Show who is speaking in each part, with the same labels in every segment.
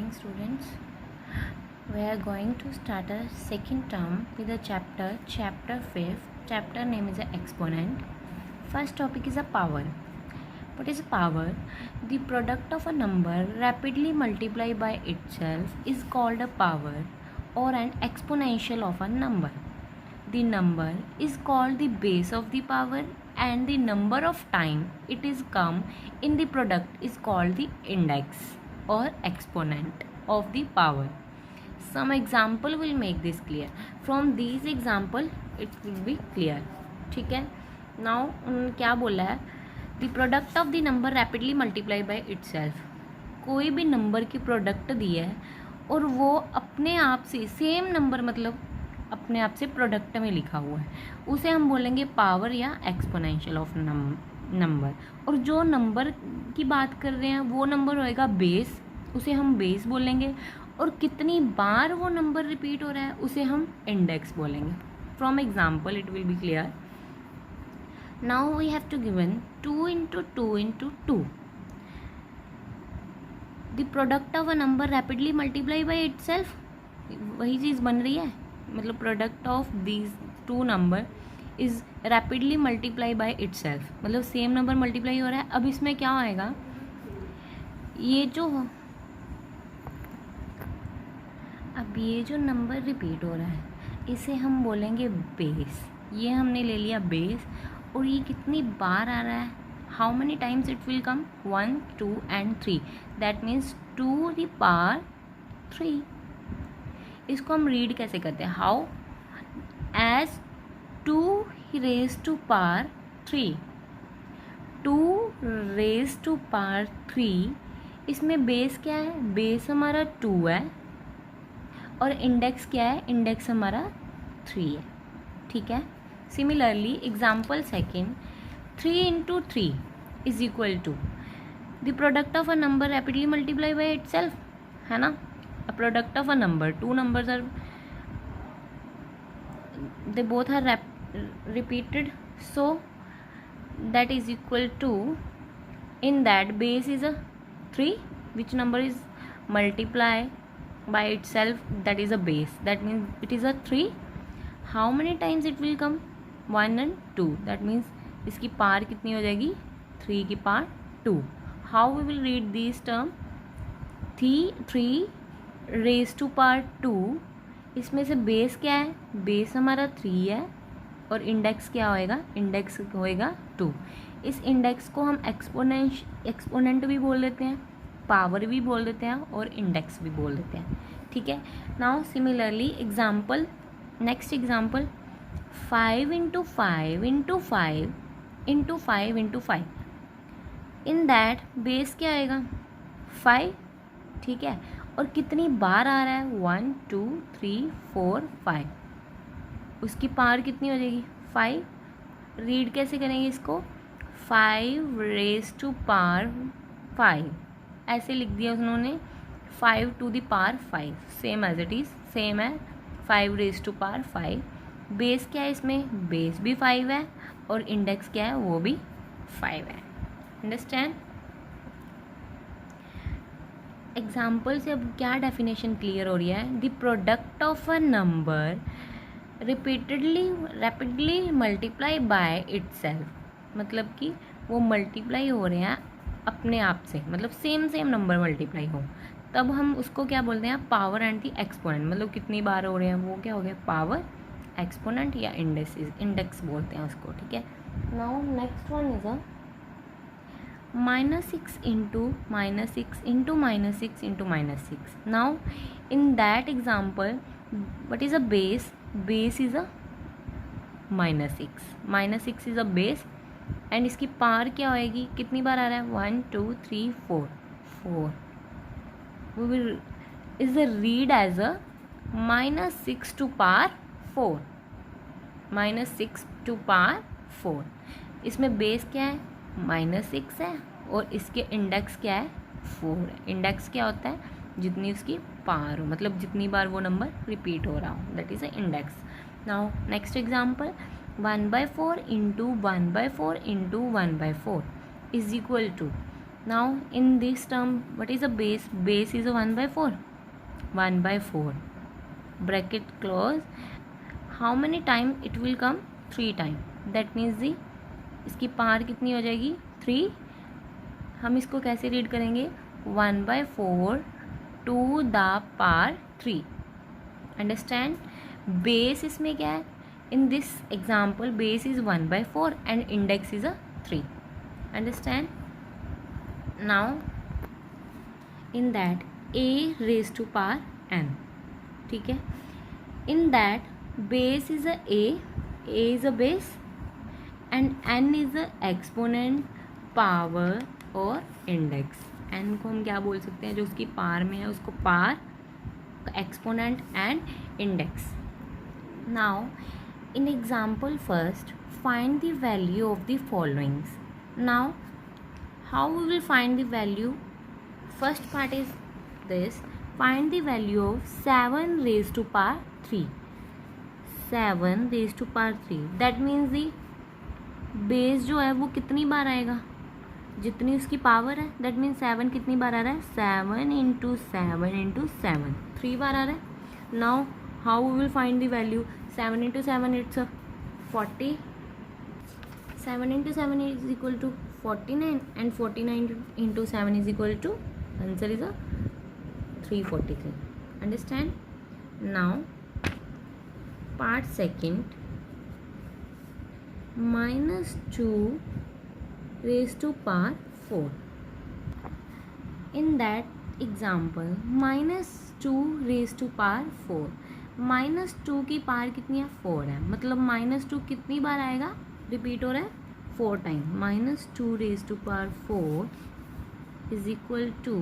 Speaker 1: morning, students. We are going to start a second term with a chapter 5. Chapter name is a exponent. First topic is a power. What is power? The product of a number rapidly multiplied by itself is called a power or an exponential of a number. The number is called the base of the power, and the number of time it is come in the product is called the index or exponent of the power. Some example will make this clear. From these example it will be clear. ठीक है. Now क्या बोला है? The product of the number rapidly multiply by itself. कोई भी number की product दी है और वो अपने आप से सेम नंबर, मतलब अपने आप से प्रोडक्ट में लिखा हुआ है, उसे हम बोलेंगे पावर या एक्सपोनेंशियल ऑफ नंबर. और जो नंबर की बात कर रहे हैं वो नंबर होएगा बेस, उसे हम बेस बोलेंगे. और कितनी बार वो नंबर रिपीट हो रहा है उसे हम इंडेक्स बोलेंगे. From example it will be clear. Now we have to given 2 into 2 into 2. The product of a number rapidly multiply by itself. वही चीज़ बन रही है, मतलब product of these two number is rapidly multiply by itself, मतलब same number multiply हो रहा है. अब इसमें क्या आएगा, ये जो नंबर रिपीट हो रहा है इसे हम बोलेंगे बेस. ये हमने ले लिया बेस. और ये कितनी बार आ रहा है, how many times it will come, 1 2 and 3. That means 2 the power 3. इसको हम रीड कैसे करते हैं, how, as 2 raised to power 3. 2 raised to power 3. इसमें बेस क्या है, बेस हमारा 2 है और इंडेक्स क्या है, इंडेक्स हमारा 3 है. ठीक है. Similarly example second, 3 into 3 is equal to the product of a number rapidly multiply by itself, है ना. A product of a number, two numbers are, they both are repeated, so that is equal to, in that base is a 3, which number is multiply by itself, that is a base, that means it is a 3. how many times it will come, 1 and 2. that means इसकी पार कितनी हो जाएगी, 3 की पार 2. how we will read this term, 3 raised to power 2. इसमें से base क्या है, base हमारा 3 है और इंडेक्स क्या होएगा, इंडेक्स होएगा 2. इस इंडेक्स को हम एक्सपोनेंट भी बोल देते हैं, पावर भी बोल देते हैं और इंडेक्स भी बोल देते हैं. ठीक है. Now similarly example, next example, 5 into 5 into 5 into 5 into 5. In that base क्या आएगा, 5. ठीक है. और कितनी बार आ रहा है, 1 2 3 4 5. उसकी पावर कितनी हो जाएगी, 5. रीड कैसे करेंगे इसको, 5 raised to power 5. ऐसे लिख दिया उन्होंने, 5 to the power 5, same as it is, same है. 5 raised to power 5. बेस क्या है इसमें, बेस भी 5 है और इंडेक्स क्या है, वो भी 5 है. अंडरस्टैंड. एग्जाम्पल से अब क्या डेफिनेशन क्लियर हो रही है, the product of a number rapidly multiply by itself. मतलब कि वो मल्टीप्लाई हो रहे हैं अपने आप से, मतलब सेम नंबर मल्टीप्लाई हो, तब हम उसको क्या बोलते हैं, पावर एंड दी एक्सपोनेंट. मतलब कितनी बार हो रहे हैं वो क्या हो गया, पावर, एक्सपोनेंट या इंडेक्स बोलते हैं उसको. ठीक है. Now next one is a -6 into -6 into -6 into -6. now in that example, what is a base, base is a -6. -6 is a base and इसकी पावर क्या होएगी, कितनी बार आ रहा है, 1 2 3 4 4. we will is the read as a -6 to power 4, -6 to power 4. इसमें base क्या है, -6 है और इसके इंडेक्स क्या है, 4 है. इंडेक्स क्या होता है, जितनी उसकी पावर हो, मतलब जितनी बार वो नंबर रिपीट हो रहा हो, that is a index. Now next example, 1/4 into 1/4 into 1/4 is equal to Now in this term, what is a base? Base is a 1/4. 1/4. Bracket close. How many time it will come? 3 time. That means the इसकी power कितनी हो जाएगी? 3. हम इसको कैसे read करेंगे? 1/4 to the power 3. Understand? Base इसमें क्या है? In this example base is 1/4 and index is 3. Understand? Now in that a raised to power n. ठीक है, in that base is a is a base and n is a exponent, power और index. n को हम क्या बोल सकते हैं? जो उसकी पावर में है उसको power, exponent and index. Now in example first, find the value of the followings. Now how we will find the value? First part is this: find the value of 7 raised to power 3. 7 raised to power 3. That means the base जो है वो कितनी बार आएगा? जितनी उसकी power है. That means 7 कितनी बार आ रहा है? 7 into 7 into 7, 3 बार आ रहा है. Now how we will find the value? 7 into 7 it's 40. 7 into 7 is equal to 49 and 49 into 7 is equal to, answer is 343. Understand? Now part second, -2 raised to power 4. In that example, -2 raised to power 4. -2 की power कितनी है? 4 है. मतलब -2 कितनी बार आएगा? Repeat हो रहा है 4 time. -2 raised to power 4 is equal to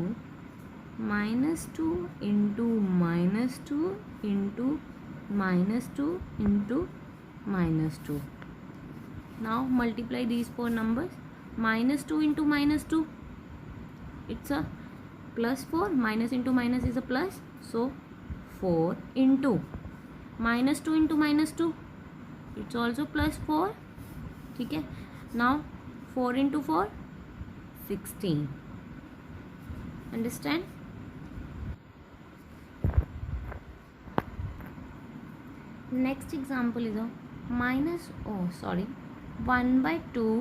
Speaker 1: -2 into -2 into -2 into -2. Now multiply these four numbers. -2 into -2, it's a +4. Minus into minus is a plus, so 4 into -2 into -2, it's also +4. ठीक है. Now 4 into 4, 16. Understand? Next example is a 1/2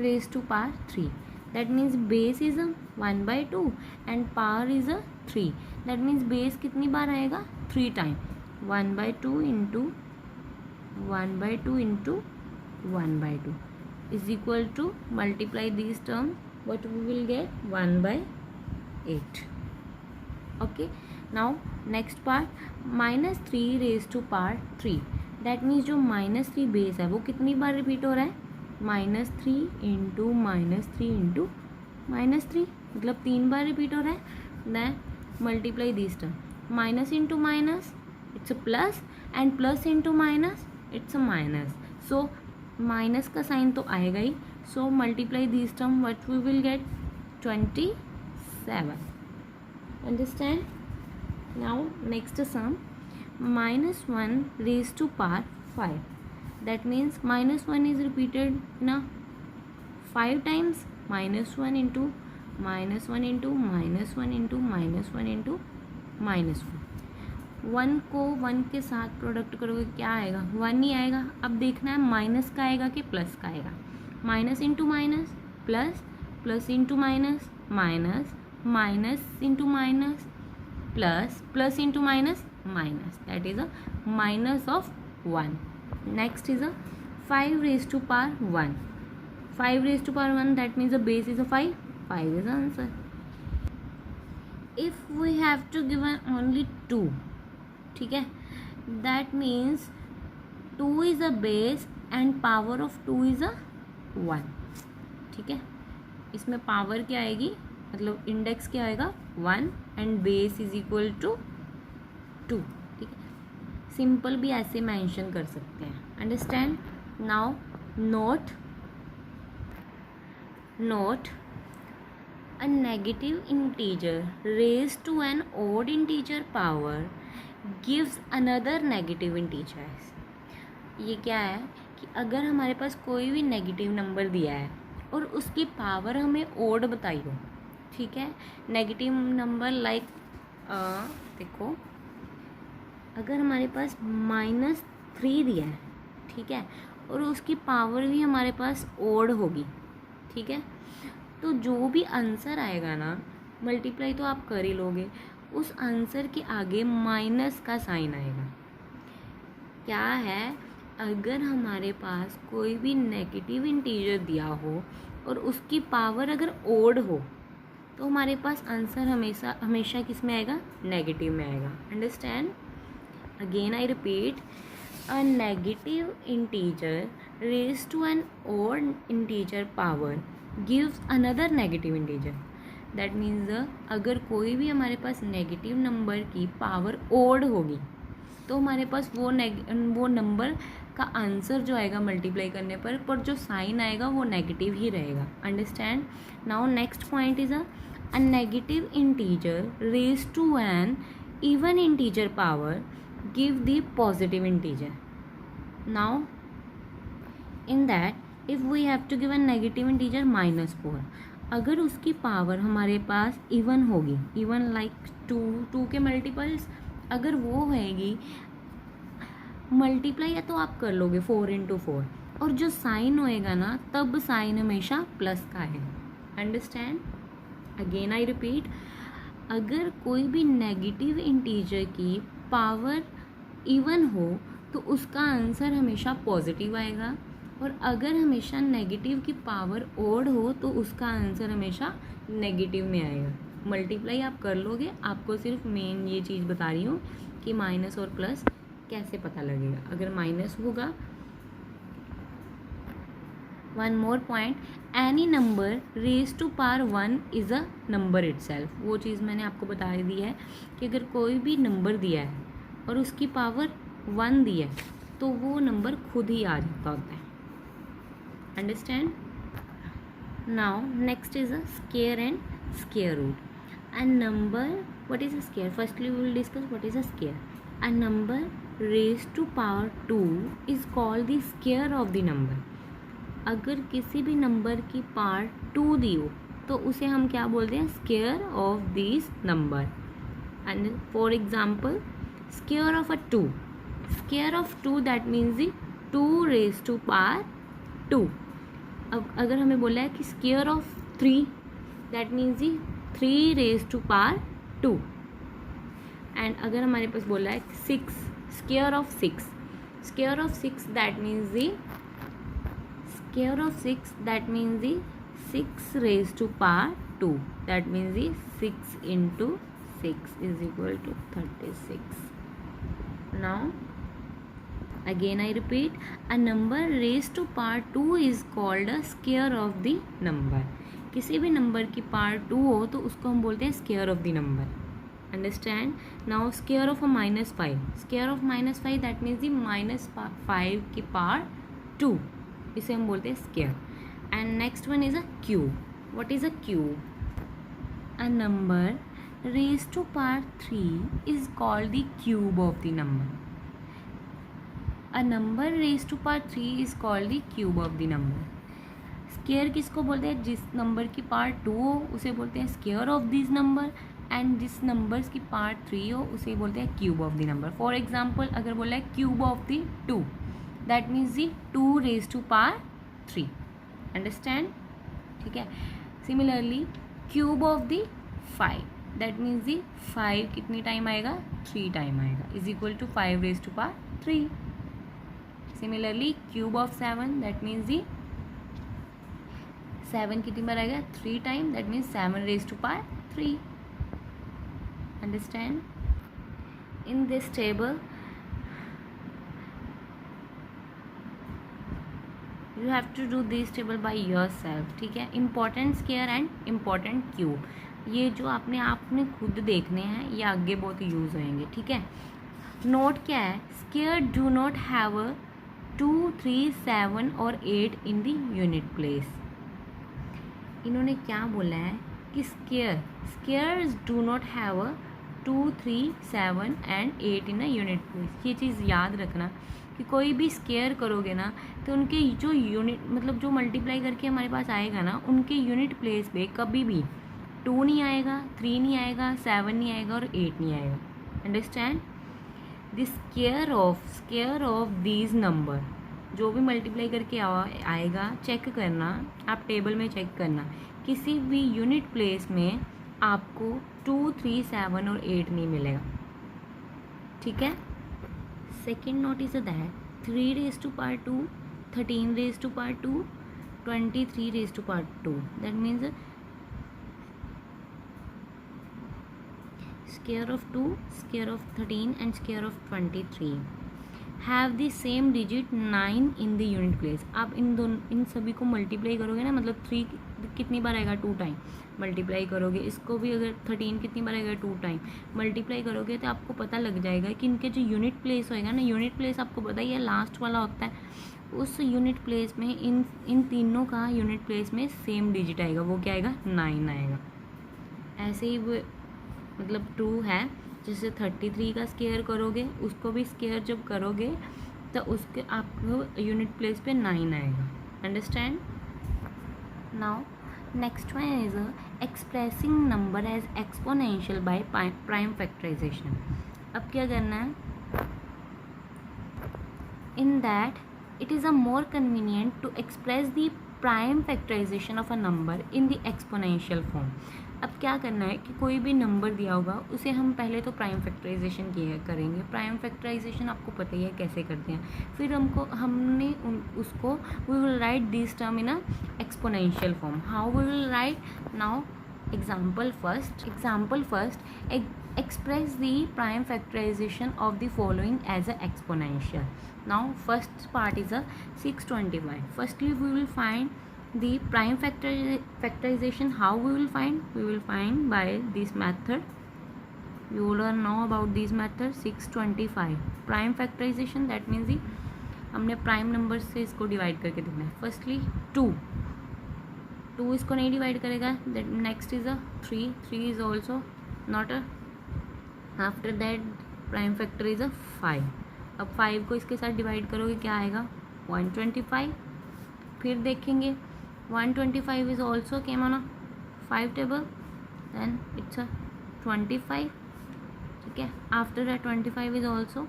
Speaker 1: raised to power 3. That means base is 1/2 and power is 3. That means base कितनी बार आएगा? 3 time. 1/2 into 1/2 into 1/2 is equal to, multiply these terms, what we will get? 1/8. Okay. Now next part, -3 raised to power 3. That means जो -3 base है वो कितनी बार repeat हो रहा है? -3 into -3 into -3, मतलब 3 बार रिपीट हो रहा है. Then multiply this term. Minus into minus it's a plus and plus into minus it's a minus. So minus का साइन तो आएगा ही. So multiply this term, what we will get? 27. Understand? Now next sum, -1 raised to power 5. That means -1 is repeated in 5 times. -1 into -1 into -1 into -1 into -1. 1 को 1 के साथ product करोगे क्या आएगा? 1 ही आएगा. अब देखना है माइनस का आएगा कि प्लस का आएगा. Minus into minus plus, plus into minus minus, minus into minus plus, plus into minus minus. That is a minus of 1. Next is a 5 raised to power 1. 5 raised to power 1, that means the base is a 5. 5 is the answer. If we have to give only 2, ठीक है, that means 2 is a base and power of 2 is a 1. ठीक है. इसमें power क्या आएगी? मतलब index क्या आएगा? 1 and base is equal to 2. ठीक है. सिंपल भी ऐसे मेंशन कर सकते हैं. Understand? Now note a negative integer raised to an odd integer power gives another negative integer. ये क्या है कि अगर हमारे पास कोई भी नेगेटिव नंबर दिया है और उसकी पावर हमें ओड बताई हो, ठीक है। नेगेटिव नंबर लाइक देखो, अगर हमारे पास -3 दिया है, ठीक है, और उसकी पावर भी हमारे पास ओड होगी, ठीक है, तो जो भी आंसर आएगा ना, मल्टीप्लाई तो आप कर ही लोगे, उस आंसर के आगे माइनस का साइन आएगा। क्या है, अगर हमारे पास कोई भी नेगेटिव इंटीजर दिया हो और उसकी पावर अगर ओड हो तो हमारे पास आंसर हमेशा किस में आएगा, नेगेटिव में आएगा। Understand? Again I repeat, a negative integer raise to an odd integer power gives another negative integer. That means अगर कोई भी हमारे पास नेगेटिव नंबर की पावर ओड होगी तो हमारे पास वो नंबर का आंसर जो आएगा मल्टीप्लाई करने पर जो साइन आएगा वो नेगेटिव ही रहेगा। Understand? Now next point is a negative integer raise to an even integer power give the positive integer. Now in that if we have to give a negative integer -4, अगर उसकी power हमारे पास even होगी, even like 2 के multiples अगर वो होएगी, multiply या तो आप कर लोगे 4 × 4, और जो साइन होएगा ना तब साइन हमेशा प्लस का है। अंडरस्टैंड? अगेन आई रिपीट, अगर कोई भी नेगेटिव इंटीजर की पावर इवन हो तो उसका आंसर हमेशा पॉजिटिव आएगा, और अगर हमेशा नेगेटिव की पावर ओड हो तो उसका आंसर हमेशा नेगेटिव में आएगा। मल्टीप्लाई आप कर लोगे, आपको सिर्फ मेन ये चीज़ बता रही हूँ कि माइनस और प्लस कैसे पता लगेगा। अगर माइनस होगा, one more point, any number raise to power 1 is a number itself. वो चीज़ मैंने आपको बता दी है कि अगर कोई भी नंबर दिया है और उसकी पावर 1 दी है तो वो नंबर खुद ही आ जाता होता है। Understand? Now next is a square and square root. A number, what is a square? Firstly, we will discuss what is a square. A number raised to power 2 is called the square of the number. अगर किसी भी number की power 2 दी हो तो उसे हम क्या बोलते हैं, square of this number. And for example, square of a 2, square of 2 that means the 2 raise to power 2। अब अगर हमें बोला है कि square of 3 that means the 3 raise to power 2। And अगर हमारे पास बोला है 6, square of 6, square of 6 that means the square of 6 that means the 6 raise to power 2, that means the 6 × 6 is equal to 36। Now again I repeat, a number raised to power 2 is called a square of the number. किसी भी number की power 2 हो तो उसको हम बोलते हैं square of the number. Understand? Now square of a -5, square of -5 that means the -5 की पावर 2, इसे हम बोलते हैं square. And next one is a cube. What is a cube? A number raised to power 3 is called the cube of the number. A number raised to power 3 is called the cube of the number. Square किसको बोलते हैं? जिस number की power 2 हो उसे बोलते हैं square of this number, and जिस नंबर्स की पावर 3 हो उसे बोलते हैं cube of the number. For example, अगर बोला है cube of the 2 that means the 2 raise to power 3। Understand? ठीक है। Similarly cube of the 5 that means the 5 कितनी टाइम आएगा? 3 टाइम आएगा, is equal to 5 raise to power 3। Similarly cube of 7 that means the 7 कितनी बार आएगा? 3 time, that means 7 raise to power 3। Understand? In this table you have to do this table by yourself. ठीक है। Important square and important cube, ये जो आपने खुद देखने हैं, ये आगे बहुत यूज होंगे। ठीक है। नोट क्या है? स्क्वायर डू नॉट हैव 2, 3, 7 और 8 इन द यूनिट प्लेस। इन्होंने क्या बोला है कि squares do not have 2, 3, 7 and 8 in a unit place. ये चीज़ याद रखना कि कोई भी स्क्वायर करोगे ना तो उनके जो यूनिट मतलब जो मल्टीप्लाई करके हमारे पास आएगा ना, उनके यूनिट प्लेस पे कभी भी 2 नहीं आएगा, 3 नहीं आएगा, 7 नहीं आएगा और 8 नहीं आएगा। Understand? The square of these number, जो भी मल्टीप्लाई करके आएगा चेक करना, आप टेबल में चेक करना, किसी भी यूनिट प्लेस में आपको 2, 3, 7 और 8 नहीं मिलेगा। ठीक है। Second notice that 3 raised to power 2, 13 raised to power 2, 23 raised to power 2. That means square of 2, square of 13 and square of 23 have the same digit 9 in the unit place. आप इन सभी को मल्टीप्लाई करोगे ना, मतलब 3 कितनी बार आएगा, 2 टाइम मल्टीप्लाई करोगे। इसको भी अगर 13 कितनी बार आएगा, 2 टाइम मल्टीप्लाई करोगे तो आपको पता लग जाएगा कि इनके जो यूनिट प्लेस होएगा ना, यूनिट प्लेस आपको पता ही है लास्ट वाला होता है, उस यूनिट प्लेस में इन तीनों का यूनिट प्लेस में सेम डिजिट आएगा, वो क्या आएगा, 9 आएगा। ऐसे ही वो मतलब 2 है, जैसे 33 का स्क्वायर करोगे, उसको भी स्क्वायर जब करोगे तो उसके आपको यूनिट प्लेस पे 9 आएगा। Understand? Now next one is expressing number as exponential by prime factorization. अब क्या करना है, in that it is a more convenient to express the prime factorization of a number in the exponential form. अब क्या करना है कि कोई भी नंबर दिया होगा उसे हम पहले तो प्राइम फैक्टराइजेशन करेंगे। प्राइम फैक्टराइजेशन आपको पता ही है कैसे करते हैं। फिर हमने उसको we will write this term in a exponential form. How we will write now? Example first, express the prime factorization of the following as a exponential. Now first part is a 625. Firstly we will find the prime factorization. How we will find? We will find by this method. You all know about this method, 625 prime factorization. That means the हमने prime number से इसको divide करके देखना है। Firstly 2 इसको नहीं divide करेगा, that next is a 3 is also not a, after that prime factor is a 5। अब 5 को इसके साथ डिवाइड करोगे क्या आएगा, 125। फिर देखेंगे 125 is also came on a 5 table, then it's a 25। ठीक है, after that 25 is also,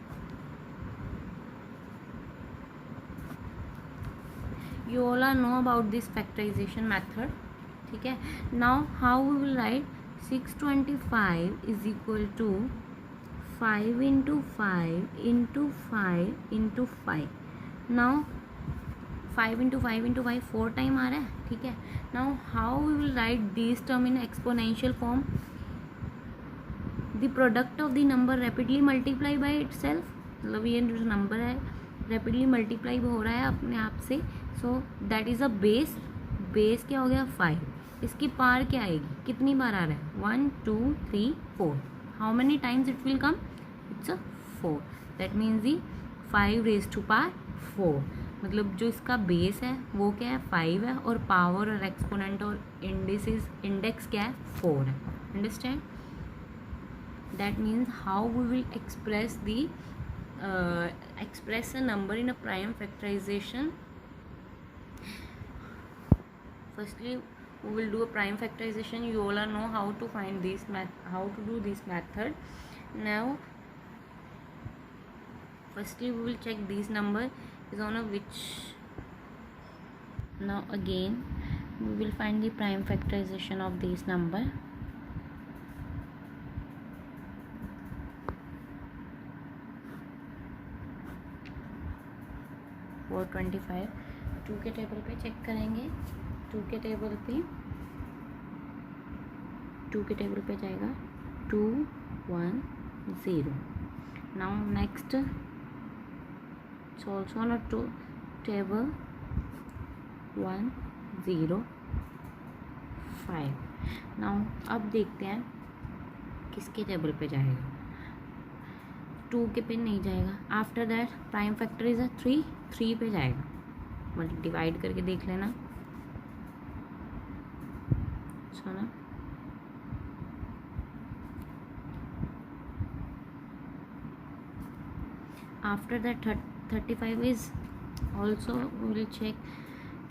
Speaker 1: you all know about this factorization method. ठीक है, now how we will write 625 is equal to 5 into 5 into 5 into 5. now 5 into 5 into 5 4 time आ रहा है। ठीक है, now how we will write this term in exponential form? the product of the number rapidly multiply by itself, मतलब ये जो number है rapidly multiply हो रहा है अपने आप से, so that is a base क्या हो गया 5। इसकी पार क्या आएगी, कितनी बार आ रहा है, 1 2 3 4। How many times it will come, it's a 4। That means the 5 raised to power 4, मतलब जो इसका बेस है वो क्या है 5 है, और पावर और एक्सपोनेंट और इंडेक्स क्या है 4 है। Understand? That means how we will express a number in a prime factorization. Firstly we will do a prime factorization. You all know how to find this how to do this method. Now firstly we will check this number is on a which. Now again we will find the prime factorization of this number. 425 2 के table पे check करेंगे। 2 के table पे जाएगा 2 1 0। Now next it's also on a table 1 0 5। Now अब देखते हैं किसके टेबल पे जाएगा, 2 के पे नहीं जाएगा। After that prime factor is 3 पे जाएगा, मतलब डिवाइड करके देख लेना। सुना, after that 35 is also will check,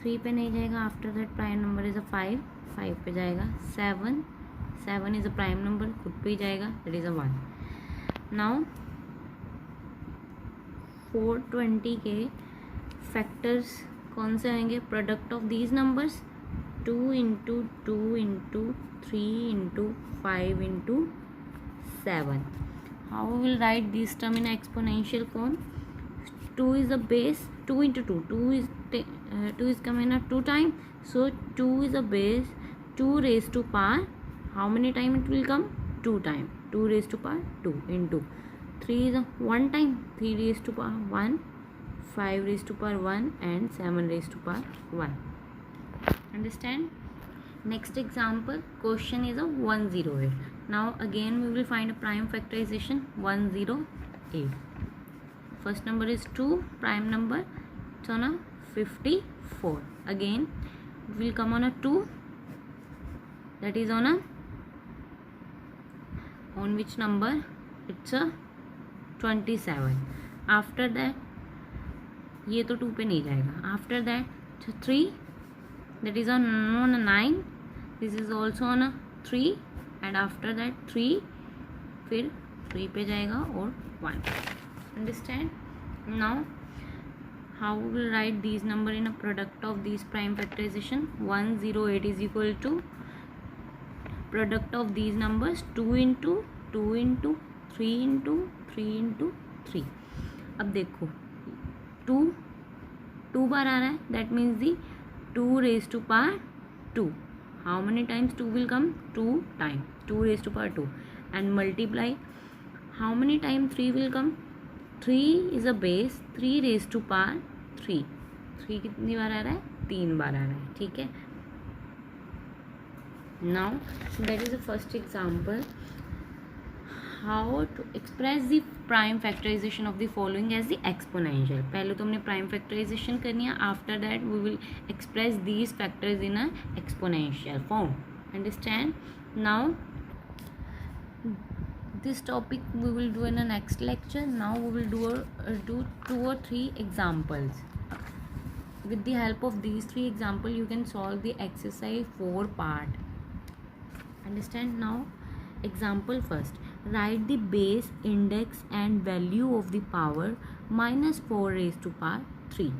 Speaker 1: 3 पे नहीं जाएगा। After that prime number is 5 पे जाएगा। 7 7 इज़ अ प्राइम नंबर, खुद पे ही जाएगा, दैट इज़ अ 1. नाउ 420 के फैक्टर्स कौन से आएंगे? Product of these numbers 2 into 2 into 3 into 5 into 7. How we will write this term in exponential form? 2 is the base, 2 into 2, 2 is coming at 2 times, so 2 is a base, 2 raised to power, how many time it will come? 2 time, 2 raised to power 2 into 3 is a 1 time, 3 raised to power 1, 5 raised to power 1 and 7 raised to power 1. Understand? Next example, question is a 108. Now again we will find a prime factorization 108. First number is 2, prime number, it's on a 54. Again it will come on a 2, that is on which number? It's a 27. After that ये तो 2 पे नहीं जाएगा. After that 3, that is on a 9. This is also on a 3 and after that 3, फिर 3 पे जाएगा और 1. Understand? Now how we will write these number in a product of these prime factorization? 108 is equal to product of these numbers 2 into 2 into 3 into 3 into 3. अब देखो 2 बार आ रहा है, that means the 2 raised to power 2. How many times 2 will come? 2 times, 2 raised to power 2 and multiply. How many times 3 will come? 3 is a base, 3 raised to power 3. 3 कितनी बार आ रहा है? 3 बार आ रहा है. ठीक है. Now that is the first example. How to express the prime factorization of the following as the exponential. पहले तो हमने prime factorization करनी है. After that we will express these factors in a exponential form. Understand? Now this topic we will do in the next lecture. Now we will do 2 or 3 examples. With the help of these 3 examples you can solve the exercise 4 part. Understand? Now example first. Write the base, index and value of the power minus 4 raised to power 3.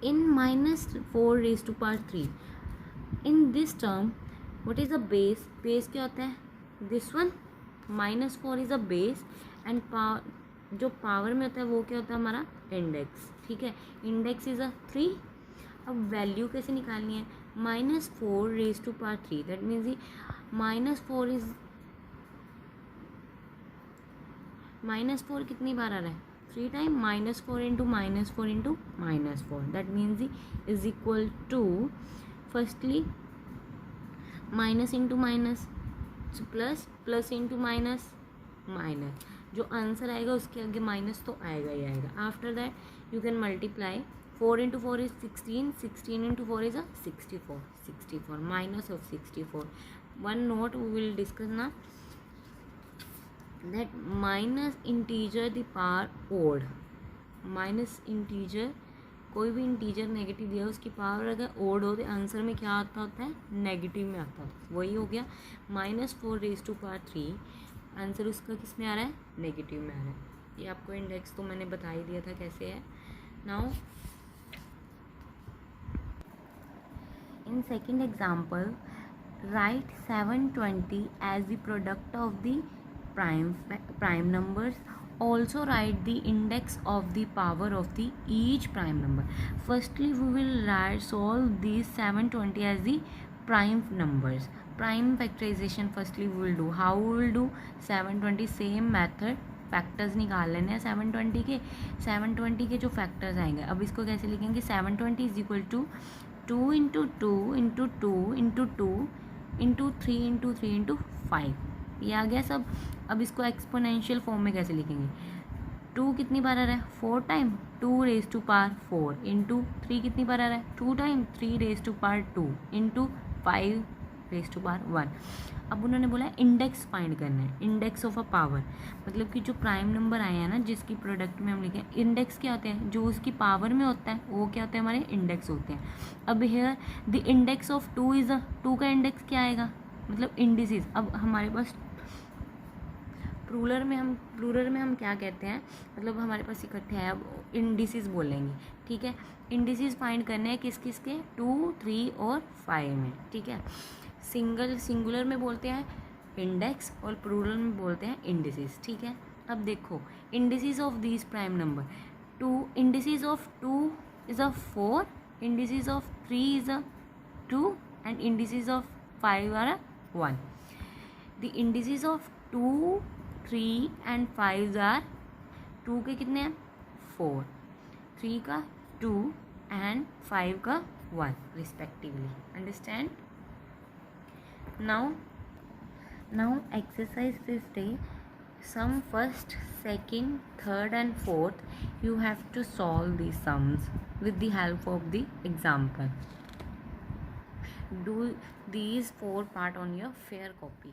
Speaker 1: In minus 4 raised to power 3, in this term what is the base? Base क्या होता है? This one, minus 4 is a base and power, जो power में होता है वो क्या होता है? हमारा इंडेक्स. ठीक है. Index is a 3. अब वैल्यू कैसे निकालनी है? minus 4 raised to power 3, that means the minus 4 is कितनी बार आ रहा है? 3 time. minus 4 into minus 4 into minus 4, that means the is equal to firstly minus into minus, so plus into minus minus. जो answer आएगा उसके आगे minus तो आएगा ही आएगा. After that you can multiply. 4 into 4 is 16. 16 into 4 is a 64. 64 minus of 64. One note we will discuss now, that minus integer the power odd. Minus integer, कोई भी integer negative दिया उसकी पावर अगर ओड हो तो आंसर में क्या आता होता है? नेगेटिव में आता है. वही हो गया. -4 raised to power 3, आंसर उसका किस में आ रहा है? नेगेटिव में आ रहा है. ये आपको इंडेक्स तो मैंने बता ही दिया था कैसे है. Now in second example, write 720 as the product of the prime numbers. Also write the index of the power of the each prime number. Firstly we will solve these 720 as the prime numbers. Prime factorization firstly we will do. How we will do? 720 same method. Factors निकाल लेने हैं 720 के जो factors आएंगे. अब इसको कैसे लिखेंगे? 720 is equal to 2 into 2 into 2 into 2 into 3 into 3 into 5. ये आ गया सब. अब इसको एक्सपोनेंशियल फॉर्म में कैसे लिखेंगे? 2 कितनी बार आ रहा है? 4 time. 2 raise to power 4 into 3 कितनी बार आ रहा है? 2 time. 3 raise to power 2 into 5 raise to power 1। अब उन्होंने बोला इंडेक्स फाइंड करना है, इंडेक्स ऑफ अ पावर, मतलब कि जो प्राइम नंबर आए हैं ना जिसकी प्रोडक्ट में हम लिखे इंडेक्स क्या होते हैं, जो उसकी पावर में होता है वो क्या होता है, हमारे इंडेक्स होते हैं। अब here the index of 2 is a, 2 का इंडेक्स क्या आएगा, मतलब इंडिसेस। अब हमारे पास प्लूरल में हम क्या कहते हैं, मतलब हमारे पास इकट्ठे हैं, अब इंडिसेस बोलेंगे, ठीक है। इंडिसेस फाइंड करने हैं किस किस के, 2, 3 और 5 में, ठीक है। सिंगुलर में बोलते हैं इंडेक्स और प्लूरल में बोलते हैं इंडिसेस, ठीक है। अब देखो indices of this prime number, 2 indices of 2 is a 4, indices of 3 is a 2 and indices of 5 are a 1। The indices of 2, 3 and 5 are, 2 के कितने हैं 4, 3 का 2 एंड 5 का 1 respectively. Understand? now exercise 50, sum first, second, third and fourth. You have to solve these sums with the help of the example. Do these 4 part on your fair copy.